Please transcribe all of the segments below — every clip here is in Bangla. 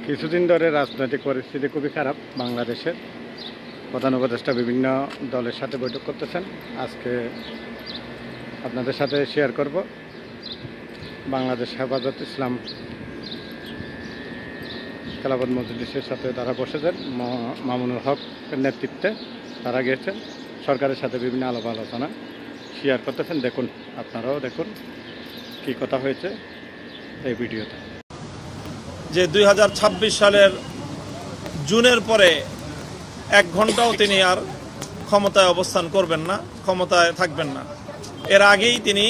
কিছুদিন ধরে রাজনৈতিক পরিস্থিতি খুবই খারাপ বাংলাদেশের। প্রধান উপদেষ্টা বিভিন্ন দলের সাথে বৈঠক করতেছেন। আজকে আপনাদের সাথে শেয়ার করব বাংলাদেশ হেফাজত ইসলাম খেলাফত মজলিসের সাথে তারা বসেছেন। মামুনুল হকের নেতৃত্বে তারা গিয়েছেন সরকারের সাথে বিভিন্ন আলাপ আলোচনা শেয়ার করতেছেন। দেখুন, আপনারাও দেখুন কী কথা হয়েছে এই ভিডিওতে। যে 2026 সালের জুনের পরে 1 ঘন্টাও তিনি আর ক্ষমতায় অবস্থান করবেন না, ক্ষমতায় থাকবেন না। এর আগেই তিনি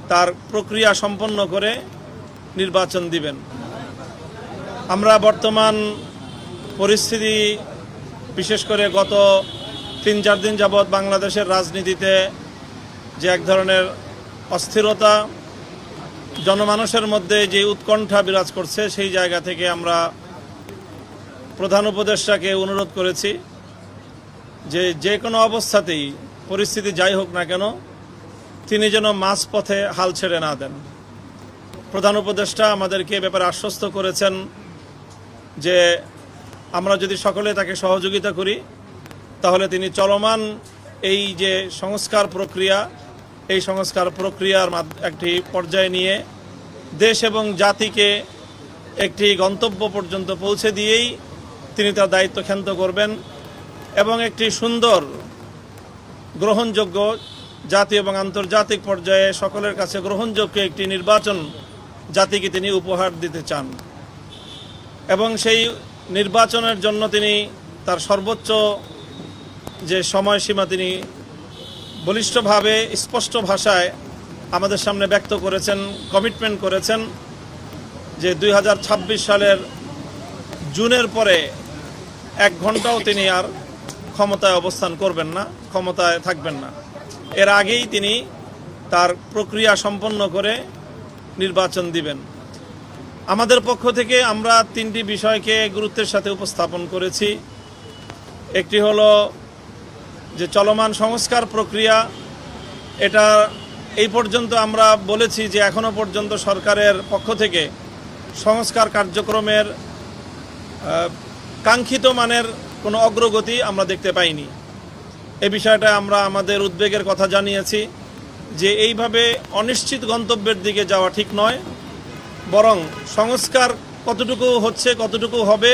তার প্রক্রিয়া সম্পন্ন করে নির্বাচন দিবেন। আমরা বর্তমান পরিস্থিতি, বিশেষ করে গত 3-4 দিন যাবৎ বাংলাদেশের রাজনীতিতে যে এক ধরনের অস্থিরতা, জনমানুষের মধ্যে যে উৎকণ্ঠা বিরাজ করছে, সেই জায়গা থেকে আমরা প্রধান উপদেষ্টাকে অনুরোধ করেছি যে কোনো অবস্থাতেই পরিস্থিতি যাই হোক না কেন তিনি যেন মাঝপথে হাল ছেড়ে না দেন। প্রধান উপদেষ্টা আমাদেরকে এ ব্যাপারে আশ্বস্ত করেছেন যে আমরা যদি সকলে তাকে সহযোগিতা করি তাহলে তিনি চলমান এই যে সংস্কার প্রক্রিয়া, এই সংস্কার প্রক্রিয়ার একটি পর্যায়ে নিয়ে দেশ এবং জাতিকে একটি গন্তব্য পর্যন্ত পৌঁছে দিয়েই তিনি তার দায়িত্ব ক্ষান্ত করবেন এবং একটি সুন্দর, গ্রহণযোগ্য, জাতীয় এবং আন্তর্জাতিক পর্যায়ে সকলের কাছে গ্রহণযোগ্য একটি নির্বাচন জাতিকে তিনি উপহার দিতে চান এবং সেই নির্বাচনের জন্য তিনি তার সর্বোচ্চ যে সময়সীমা তিনি বলিষ্ঠভাবে, স্পষ্ট ভাষায় আমাদের সামনে ব্যক্ত করেছেন, কমিটমেন্ট করেছেন যে 2026 সালের জুনের পরে 1 ঘন্টাও তিনি আর ক্ষমতায় অবস্থান করবেন না, ক্ষমতায় থাকবেন না। এর আগেই তিনি তার প্রক্রিয়া সম্পন্ন করে নির্বাচন দিবেন। আমাদের পক্ষ থেকে আমরা 3টি বিষয়কে গুরুত্বের সাথে উপস্থাপন করেছি। একটি হলো যে চলমান সংস্কার প্রক্রিয়া, এটা এই পর্যন্ত আমরা বলেছি যে এখনো পর্যন্ত সরকারের পক্ষ থেকে সংস্কার কার্যক্রমের কাঙ্ক্ষিত মানের কোনো অগ্রগতি আমরা দেখতে পাইনি। এই বিষয়টা আমরা আমাদের উদ্বেগের কথা জানিয়েছি যে এইভাবে অনিশ্চিত গন্তব্যের দিকে যাওয়া ঠিক নয়, বরং সংস্কার কতটুকু হচ্ছে, কতটুকু হবে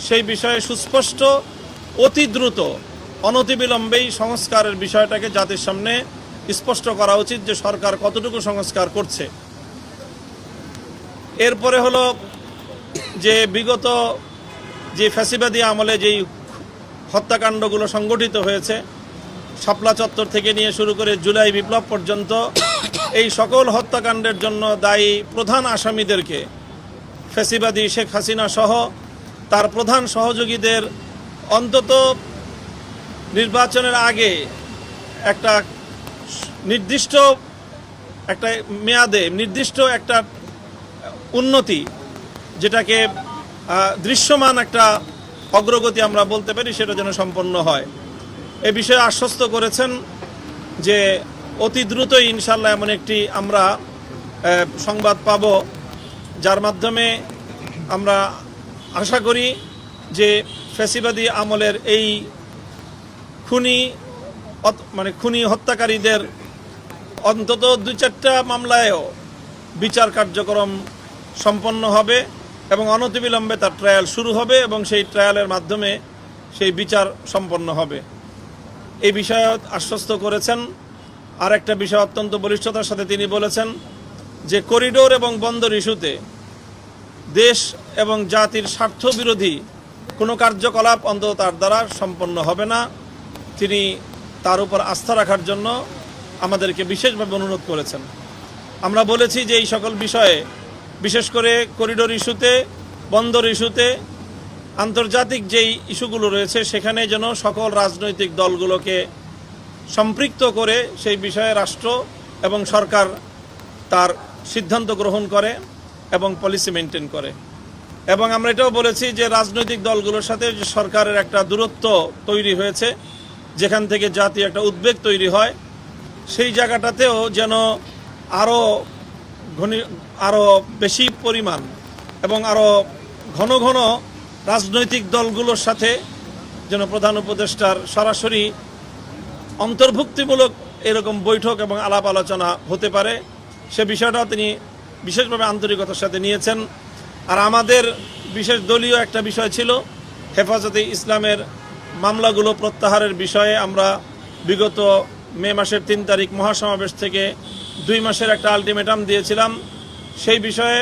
সেই বিষয়ে সুস্পষ্ট, অতি দ্রুত, অনতিবিলম্বেই সংস্কারের বিষয়টাকে জাতির সামনে স্পষ্ট করা উচিত যে সরকার কতটুকু সংস্কার করছে। এরপরে হলো যে বিগত যে ফ্যাসিবাদী আমলে যেই হত্যাকাণ্ডগুলো সংগঠিত হয়েছে, শাপলা চত্বর থেকে নিয়ে শুরু করে জুলাই বিপ্লব পর্যন্ত, এই সকল হত্যাকাণ্ডের জন্য দায়ী প্রধান আসামিদেরকে, ফ্যাসিবাদী শেখ হাসিনা সহ তার প্রধান সহযোগীদের অন্তত নির্বাচনের আগে একটা নির্দিষ্ট একটা মেয়াদে, নির্দিষ্ট একটা উন্নতি, যেটাকে দৃশ্যমান একটা অগ্রগতি আমরা বলতে পারি, সেটা যেন সম্পন্ন হয়। এ বিষয়ে আশ্বস্ত করেছেন যে অতি দ্রুতই ইনশাল্লাহ এমন একটি আমরা সংবাদ পাব, যার মাধ্যমে আমরা আশা করি যে ফ্যাসিবাদী আমলের এই খুনি হত্যাকারীদের অন্তত 2-4টা মামলায়ও বিচার কার্যক্রম সম্পন্ন হবে এবং অনতিবিলম্বে তার ট্রায়াল শুরু হবে এবং সেই ট্রায়ালের মাধ্যমে সেই বিচার সম্পন্ন হবে। এই বিষয়ে আশ্বস্ত করেছেন। আর একটা বিষয় অত্যন্ত বলিষ্ঠতার সাথে তিনি বলেছেন যে করিডোর এবং বন্দর ইস্যুতে দেশ এবং জাতির স্বার্থ বিরোধী কোনো কার্যকলাপ অন্তত তার দ্বারা সম্পন্ন হবে না। তিনি তার উপর আস্থা রাখার জন্য আমাদেরকে বিশেষভাবে অনুরোধ করেছেন। আমরা বলেছি যে এই সকল বিষয়ে, বিশেষ করে করিডোর ইস্যুতে, বন্দর ইস্যুতে, আন্তর্জাতিক যেই ইস্যুগুলো রয়েছে সেখানে যেন সকল রাজনৈতিক দলগুলোকে সম্পৃক্ত করে সেই বিষয়ে রাষ্ট্র এবং সরকার তার সিদ্ধান্ত গ্রহণ করে এবং পলিসি মেনটেন করে। এবং আমরা এটাও বলেছি যে রাজনৈতিক দলগুলোর সাথে যে সরকারের একটা দূরত্ব তৈরি হয়েছে, যেখান থেকে জাতীয় একটা উদ্বেগ তৈরি হয়, সেই জায়গাটাতেও যেন আরও বেশি পরিমাণ এবং আরও ঘন ঘন রাজনৈতিক দলগুলোর সাথে যেন প্রধান উপদেষ্টার সরাসরি অন্তর্ভুক্তিমূলক এরকম বৈঠক এবং আলাপ আলোচনা হতে পারে, সে বিষয়টাও তিনি বিশেষভাবে আন্তরিকতার সাথে নিয়েছেন। আর আমাদের বিশেষ দলীয় একটা বিষয় ছিল হেফাজতে ইসলামের মামলাগুলো প্রত্যাহারের বিষয়ে। আমরা বিগত মে মাসের 3 তারিখ মহাসমাবেশ থেকে 2 মাসের একটা আলটিমেটাম দিয়েছিলাম। সেই বিষয়ে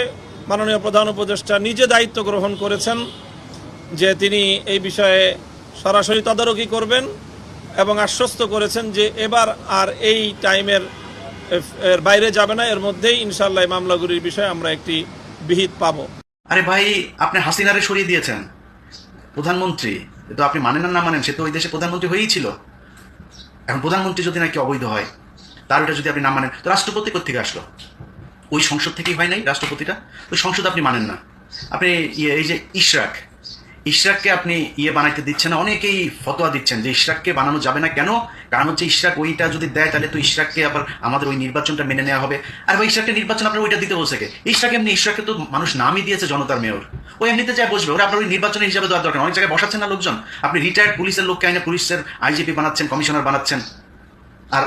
মাননীয় প্রধান উপদেষ্টা নিজে দায়িত্ব গ্রহণ করেছেন যে তিনি এই বিষয়ে সরাসরি তদারকি করবেন এবং আশ্বস্ত করেছেন যে এবার আর এই টাইমের বাইরে যাবে না, এর মধ্যেই ইনশাআল্লাহ এই মামলাগুলির বিষয়ে আমরা একটি বিহিত পাবো। আরে ভাই, আপনি হাসিনারে সরিয়ে দিয়েছেন প্রধানমন্ত্রী, তো আপনি মানেন না মানেন, সে তো ওই দেশে প্রধানমন্ত্রী হয়েই ছিল। এখন প্রধানমন্ত্রী যদি নাকি অবৈধ হয়, তার ওটা যদি আপনি না মানেন, তো রাষ্ট্রপতি কোত্থেকে আসলো? ওই সংসদ থেকেই হয় নাই রাষ্ট্রপতিটা? ওই সংসদ আপনি মানেন না। আপনি এই যে ইশরাককে আপনি বানাইতে দিচ্ছেন না, অনেকেই ফতোয়া দিচ্ছেন যে ইশরাককে বানানো যাবে না। কেন? কারণ হচ্ছে ইশরাক ওইটা যদি দেয় তাহলে তো ইশরাককে আবার আমাদের ওই নির্বাচনটা মেনে নেওয়া হবে। আর ভাই, ইশরাকের নির্বাচন আপনার ওইটা দিতে বলছে কে? ইশরাককে তো মানুষ নামই দিয়েছে জনতার মেয়র, ওই এমনিতে যায় বসবে, ওরা আপনার ওই নির্বাচনের হিসাবে দেওয়ার দরকার। অনেক জায়গায় বসাচ্ছেন না লোকজন, আপনি রিটায়ার্ড পুলিশের লোককে আইনে পুলিশের আইজিপি বানাচ্ছেন, কমিশনার বানাচ্ছেন। আর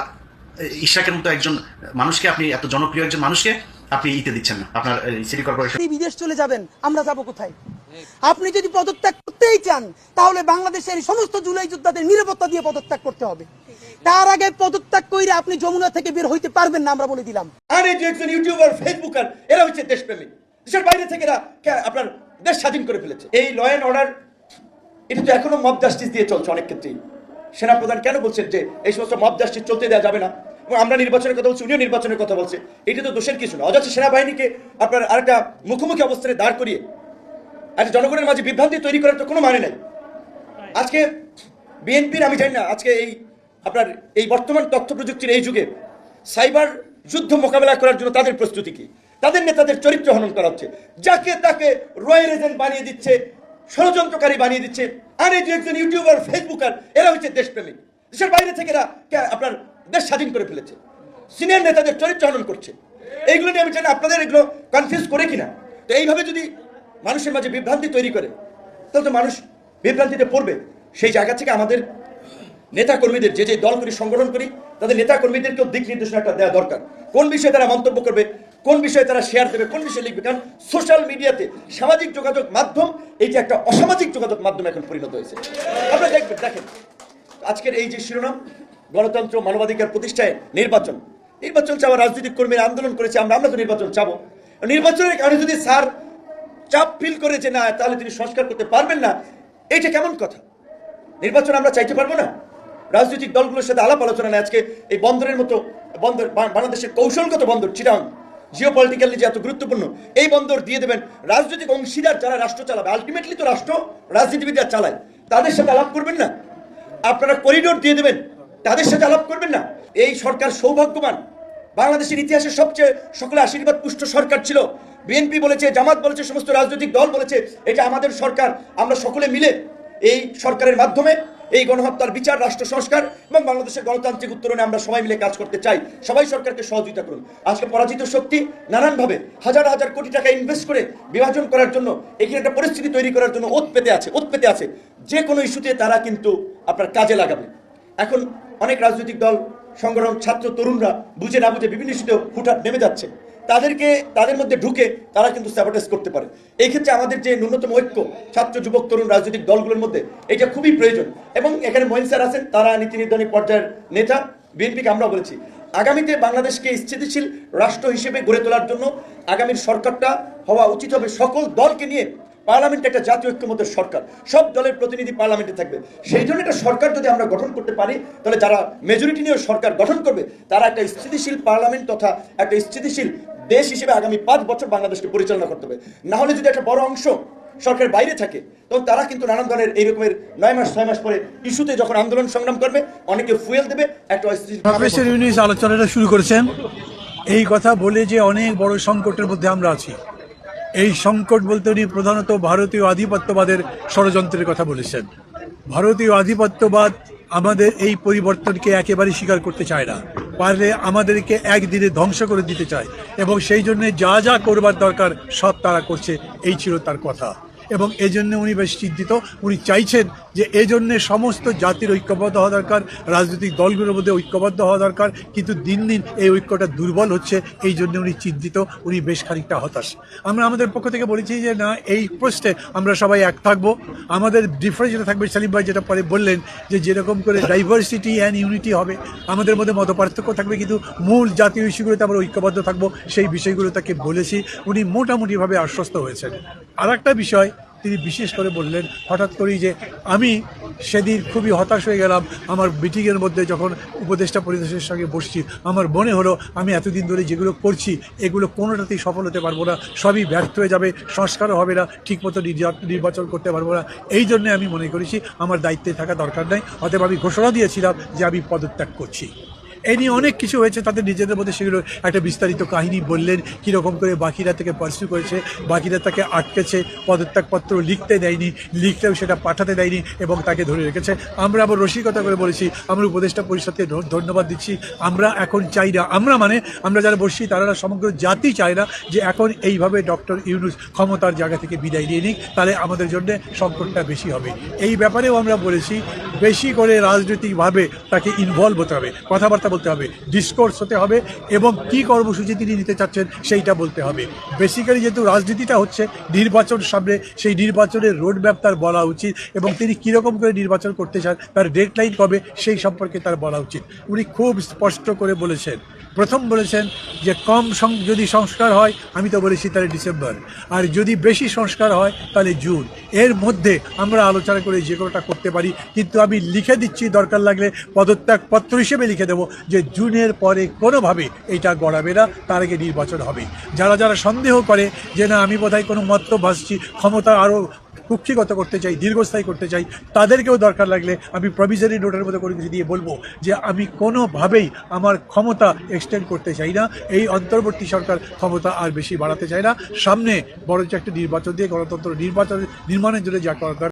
ইশরাকের মতো একজন মানুষকে, আপনি এত জনপ্রিয় একজন মানুষকে আপনি দিচ্ছেন না আপনার সিটি কর্পোরেশন। বিদেশ চলে যাবেন, আমরা যাব কোথায়? আপনি যদি পদত্যাগ করতেই চান তাহলে বাংলাদেশের সমস্ত জুলাই যোদ্ধাদের নিরাপত্তা দিয়ে পদত্যাগ করতে হবে। তার আগে পদত্যাগ কইরে আপনি যমুনা থেকে বের হইতে পারবেন না, আমরা বলে দিলাম। আর এই যে একজন ইউটিউবার, ফেসবুকার, এরা হচ্ছে দেশপ্রেমিক। দেশের বাইরে থেকে এরা আপনার দেশ স্বাধীন করে ফেলেছে। এই ল অ্যান্ড অর্ডার, এটা তো এখনো মব জাস্টিস দিয়ে চলছে অনেক ক্ষেত্রেই। সেনাপ্রধান কেন বলছেন যে এই সমস্ত মব জাস্টিস চলতে দেওয়া যাবে না? আমরা নির্বাচনের কথা বলছি, উনিও নির্বাচনের কথা বলছে। এটা তো দোষের কিছু না। অযথা সেনাবাহিনীকে আপনার আরেকটা মুখোমুখি অবস্থানে দাঁড় করিয়ে আচ্ছা জনগণের মাঝে বিভ্রান্তি তৈরি করার তো কোনো মানে নাই। আজকে বিএনপির, আমি জানি না আজকে এই আপনার এই বর্তমান তথ্য প্রযুক্তির এই যুগে সাইবার যুদ্ধ মোকাবেলা করার জন্য তাদের প্রস্তুতি কি? তাদের নেতাদের চরিত্র হনন করা হচ্ছে, যাকে তাকে রয়্যাল এজেন্ট বানিয়ে দিচ্ছে, ষড়যন্ত্রকারী বানিয়ে দিচ্ছে। আর এই যে একজন ইউটিউবার, ফেসবুকার, এরা হচ্ছে দেশপ্রেমিক। দেশের বাইরে থেকে এরা আপনার দেশ স্বাধীন করে ফেলেছে, সিনিয়র নেতাদের চরিত্র হনন করছে। এইগুলো নিয়ে আমি জানি আপনাদের এগুলো কনফিউজ করে কিনা। তো এইভাবে যদি মানুষের মাঝে বিভ্রান্তি তৈরি করে তাহলে তো মানুষ বিভ্রান্তিতে পড়বে। সেই জায়গা থেকে আমাদের নেতা কর্মীদের, যে দল করি, সংগঠন করি, তাদের নেতা কর্মীদেরকেও দিক নির্দেশনা একটা দেওয়া দরকার। কোন বিষয়ে তারা মন্তব্য করবে, কোন বিষয়ে তারা শেয়ার দেবে, কোন বিষয়ে লিখবে। কারণ সোশ্যাল মিডিয়াতে সামাজিক যোগাযোগ মাধ্যম এই যে একটা অসামাজিক যোগাযোগ মাধ্যম এখন পরিণত হয়েছে। আপনারা দেখেন আজকের এই যে শিরোনাম, গণতন্ত্র মানবাধিকার প্রতিষ্ঠায় নির্বাচন চাওয়া রাজনৈতিক কর্মীরা আন্দোলন করেছে। আমরা তো নির্বাচন চাবো। নির্বাচনের কারণে যদি স্যার চাপ ফিল করে যে না, তাহলে তিনি সংস্কার করতে পারবেন না, এইটা কেমন কথা? নির্বাচন আমরা চাইতে পারবো না? রাজনৈতিক দলগুলোর সাথে আলাপ আলোচনা নেই। আজকে এই বন্দরের মতো বন্দর, বাংলাদেশের কৌশলগত বন্দর চিটাগাং, জিও পলিটিক্যালি যে এত গুরুত্বপূর্ণ, এই বন্দর দিয়ে দেবেন রাজনৈতিক অংশীদার যারা রাষ্ট্র চালাবে। আলটিমেটলি তো রাষ্ট্র রাজনীতিবিদরা চালায়, তাদের সাথে আলাপ করবেন না? আপনারা করিডোর দিয়ে দেবেন, তাদের সাথে আলাপ করবেন না? এই সরকার সৌভাগ্যবান, বাংলাদেশের ইতিহাসে সবচেয়ে সকলে আশীর্বাদ পুষ্ট সরকার ছিল। বিএনপি বলেছে, জামাত বলেছে, সমস্ত রাজনৈতিক দল বলেছে এটা আমাদের সরকার। আমরা সকলে মিলে এই সরকারের মাধ্যমে এই গণহত্যার বিচার, রাষ্ট্র সংস্কার এবং বাংলাদেশের গণতান্ত্রিক উত্তরণে আমরা সবাই মিলে কাজ করতে চাই। সবাই সরকারকে সহযোগিতা করুন। আজকে পরাজিত শক্তি নানানভাবে হাজার হাজার কোটি টাকা ইনভেস্ট করে বিভাজন করার জন্য, এখানে একটা পরিস্থিতি তৈরি করার জন্য ওত পেতে আছে। যে কোনো ইস্যুতে তারা কিন্তু আপনার কাজে লাগাবে। এখন অনেক রাজনৈতিক দল, সংগঠন, ছাত্র, তরুণরা বুঝে না বুঝে বিভিন্ন ইস্যুতে হুটহাট নেমে যাচ্ছে। তাদের মধ্যে ঢুকে তারা কিন্তু স্যাবোটেজ করতে পারে। এই ক্ষেত্রে আমাদের যে ন্যূনতম ঐক্য ছাত্র, যুবক, তরুণ রাজনৈতিক দলগুলোর মধ্যে, এটা খুবই প্রয়োজন। এবং এখানে মঈন স্যার আছেন, তারা নীতি নির্ধারণী পর্যায়ের নেতা। বিএনপিকে আমরা বলেছি আগামীতে বাংলাদেশকে স্থিতিশীল রাষ্ট্র হিসেবে গড়ে তোলার জন্য আগামীর সরকারটা হওয়া উচিত হবে সকল দলকে নিয়ে। পার্লামেন্টে একটা জাতীয় ঐক্যমতের সরকার, সব দলের প্রতিনিধি পার্লামেন্টে থাকবে। সেই জন্য একটা সরকার যদি আমরা গঠন করতে পারি, তাহলে যারা মেজরিটি নিয়ে সরকার গঠন করবে তারা একটা স্থিতিশীল পার্লামেন্ট তথা একটা স্থিতিশীল দেশ হিসেবে আগামী 5 বছর বাংলাদেশকে পরিচালনা করতে হবে। না হলে যদি একটা বড় অংশ সরকারের বাইরে থাকে, তখন তারা কিন্তু নানান ধরনের এই রকমের 9 মাস 6 মাস পরে ইস্যুতে যখন আন্দোলন সংগ্রাম করবে, অনেকে ফুয়েল দেবে। একটা প্রফেসর ইউনূস আলোচনাটা শুরু করেছেন এই কথা বলে যে অনেক বড় সংকটের মধ্যে আমরা আছি। এই সংকট বলতে উনি প্রধানত ভারতীয় আধিপত্যবাদের ষড়যন্ত্রের কথা বলেছেন। ভারতীয় আধিপত্যবাদ আমাদের এই পরিবর্তনকে একেবারে স্বীকার করতে চায় না, পারলে আমাদেরকে একদিনে ধ্বংস করে দিতে চায়, এবং সেই জন্য যা যা করবার দরকার সব তারা করছে। এই ছিল তার কথা। এবং এজন্য উনি বেশ চিন্তিত। উনি চাইছেন যে এজন্য সমস্ত জাতির ঐক্যবদ্ধ হওয়া দরকার, রাজনৈতিক দলগুলোর মধ্যে ঐক্যবদ্ধ হওয়া দরকার, কিন্তু দিন দিন এই ঐক্যটা দুর্বল হচ্ছে, এই জন্য উনি চিন্তিত, উনি বেশ খানিকটা হতাশ। আমরা আমাদের পক্ষ থেকে বলেছি যে না, এই প্রশ্নে আমরা সবাই এক থাকবো, আমাদের ডিফারেন্স যেটা থাকবে, সেলিম ভাই যেটা পরে বললেন যে যেরকম করে ডাইভার্সিটি অ্যান্ড ইউনিটি হবে, আমাদের মধ্যে মতপার্থক্য থাকবে কিন্তু মূল জাতীয় ইস্যুগুলোতে আমরা ঐক্যবদ্ধ থাকবো, সেই বিষয়গুলো তাকে বলেছি, উনি মোটামুটিভাবে আশ্বস্ত হয়েছেন। আর একটা বিষয় তিনি বিশেষ করে বললেন হঠাৎ করেই যে আমি সেদিন খুবই হতাশ হয়ে গেলাম আমার মিটিংয়ের মধ্যে যখন উপদেষ্টা পরিষদের সঙ্গে বসছি, আমার মনে হলো আমি এতদিন ধরে যেগুলো করছি এগুলো কোনোটাতেই সফল হতে পারবো না, সবই ব্যর্থ হয়ে যাবে, সংস্কারও হবে না, ঠিকমতো নির্বাচন করতে পারবো না। এই জন্যে আমি মনে করেছি আমার দায়িত্বে থাকা দরকার নাই, অতএব আমি ঘোষণা দিয়েছিলাম যে আমি পদত্যাগ করছি। এই নিয়ে অনেক কিছু হয়েছে, তাদের নিজেদের মধ্যে সেগুলো একটা বিস্তারিত কাহিনী বললেন, কীরকম করে বাকিরা থেকে পার্সু করেছে, বাকিরা তাকে আটকেছে, পদত্যাগপত্র লিখতে দেয়নি, লিখলেও সেটা পাঠাতে দেয়নি এবং তাকে ধরে রেখেছে। আমরা আবার রসিকতা করে বলেছি, আমরা উপদেষ্টা পরিষদকে ধন্যবাদ দিচ্ছি, আমরা এখন চাই না, আমরা যারা বসছি তারা সমগ্র জাতি চায় না যে এখন এইভাবে ডক্টর ইউনূস ক্ষমতার জায়গা থেকে বিদায় নিয়ে নিক, তাহলে আমাদের জন্য সংকটটা বেশি হবে। এই ব্যাপারেও আমরা বলেছি বেশি করে রাজনৈতিকভাবে তাকে ইনভলভ হতে হবে, কথাবার্তা বলতে হবে, ডিসকোর্স হতে হবে এবং কী কর্মসূচি তিনি নিতে চাচ্ছেন সেইটা বলতে হবে। বেসিক্যালি যেহেতু রাজনীতিটা হচ্ছে নির্বাচন সামনে, সেই নির্বাচনের রোডম্যাপ তার বলা উচিত এবং তিনি কীরকম করে নির্বাচন করতে চান, তার ডেডলাইন কবে, সেই সম্পর্কে তার বলা উচিত। উনি খুব স্পষ্ট করে বলেছেন, প্রথম বলেছেন যে যদি সংস্কার হয়, আমি তো বলেছি তাহলে ডিসেম্বর, আর যদি বেশি সংস্কার হয় তাহলে জুন, এর মধ্যে আমরা আলোচনা করে যে কোনোটা করতে পারি, কিন্তু আমি লিখে দিচ্ছি দরকার লাগলে পদত্যাগপত্র হিসেবে লিখে দেবো যে জুনের পরে কোনোভাবে এইটা গড়াবে না, তার আগে নির্বাচন হবে। যারা সন্দেহ করে যে না আমি বোধহয় কোনো মত্ত ভাসছি, ক্ষমতা আরও কুক্ষিগত করতে চাই, দীর্ঘস্থায়ী করতে চাই, তাদেরকেও দরকার লাগলে আমি প্রভিজনারি নোটের মধ্যে করে কিছু দিয়ে বলবো যে আমি কোনোভাবেই আমার ক্ষমতা এক্সটেন্ড করতে চাই না, এই অন্তর্বর্তী সরকার ক্ষমতা আর বেশি বাড়াতে চায় না, সামনে বরঞ্চ একটা নির্বাচন দিয়ে গণতন্ত্র নির্মাণের জন্য যা করা